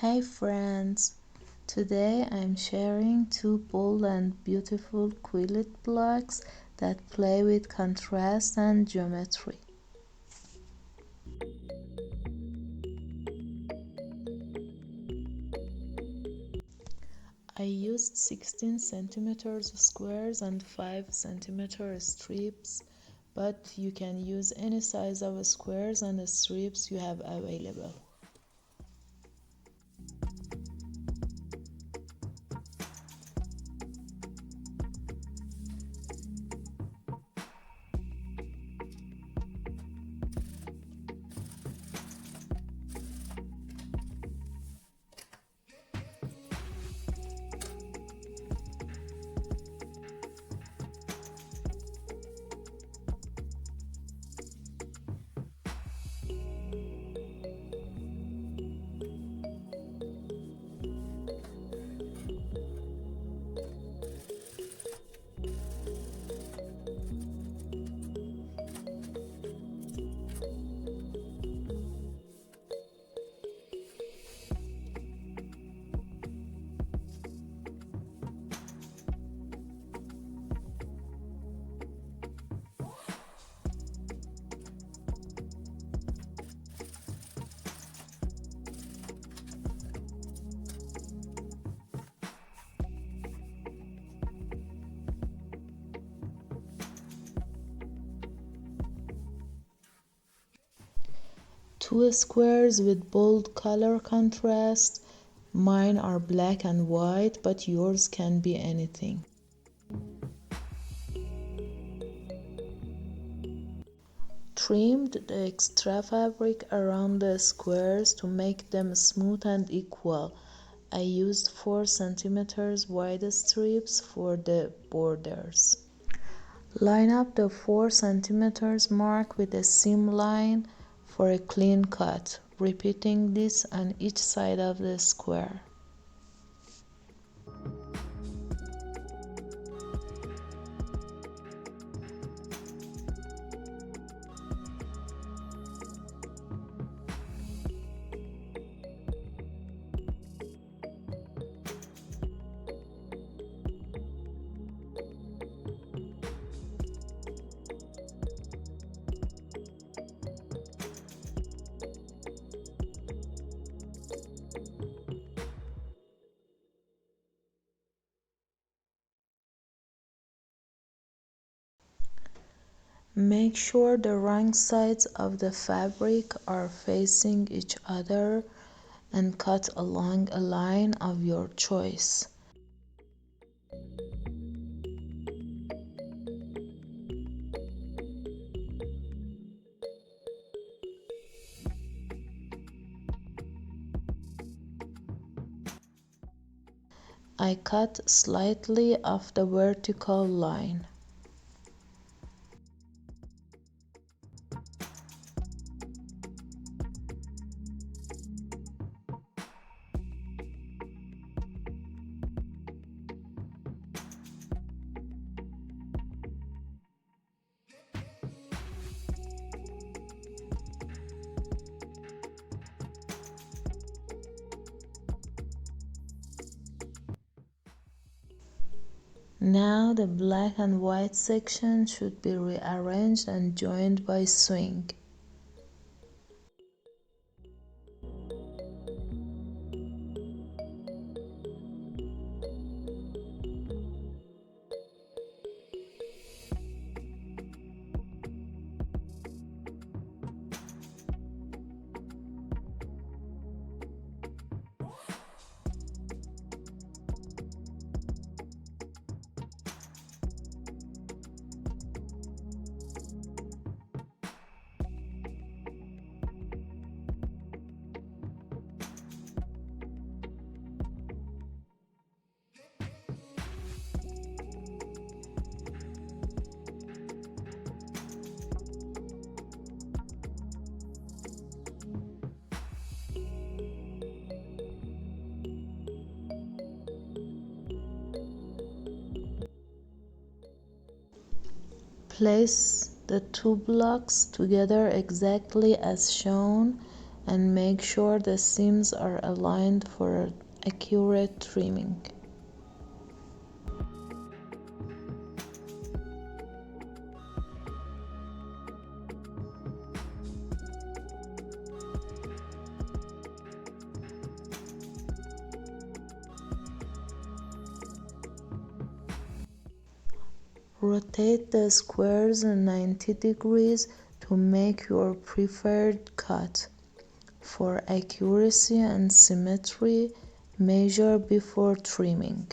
Hey friends! Today I'm sharing two bold and beautiful quilted blocks that play with contrast and geometry. I used 16 centimeters squares and 5 centimeter strips, but you can use any size of squares and strips you have available. Two squares with bold color contrast. Mine are black and white, but yours can be anything. Trimmed the extra fabric around the squares to make them smooth and equal. I used 4 centimeters wide strips for the borders. Line up the 4 centimeters mark with a seam line for a clean cut, repeating this on each side of the square. Make sure the wrong sides of the fabric are facing each other and cut along a line of your choice. I cut slightly off the vertical line. Now the black and white section should be rearranged and joined by swing. Place the two blocks together exactly as shown and make sure the seams are aligned for accurate trimming. Rotate the squares 90 degrees to make your preferred cut. For accuracy and symmetry, measure before trimming.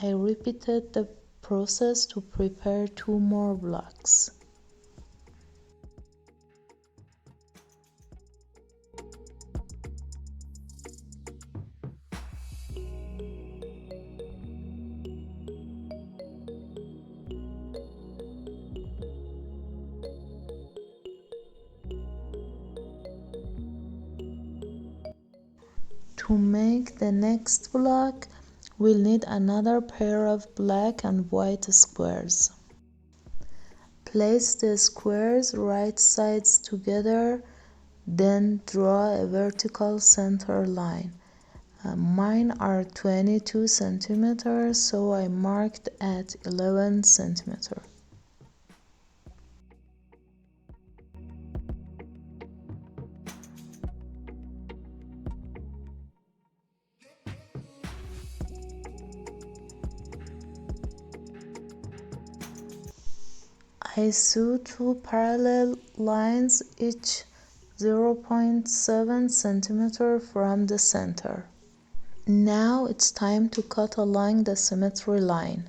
I repeated the process to prepare 2 more blocks. To make the next block, we'll need another pair of black and white squares. Place the squares right sides together, then draw a vertical center line. Mine are 22 centimeters, so I marked at 11 centimeters. I sew 2 parallel lines, each 0.7 centimeters from the center. Now it's time to cut along the symmetry line.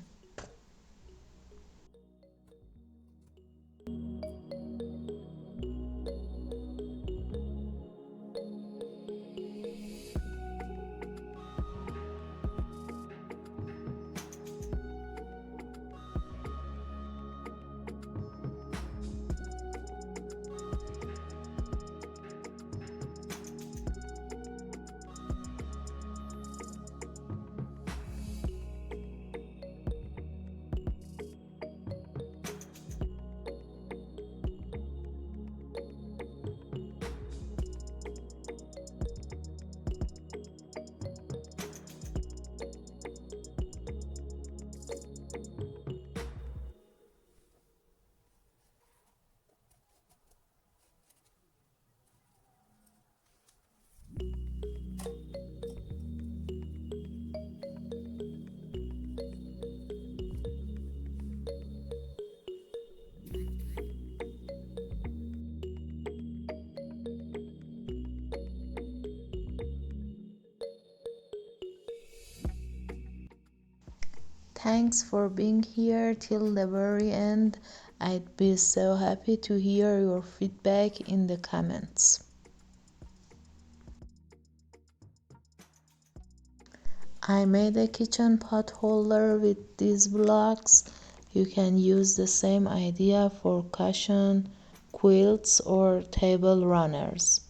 Thanks for being here till the very end. I'd be so happy to hear your feedback in the comments. I made a kitchen pot holder with these blocks. You can use the same idea for cushion, quilts, or table runners.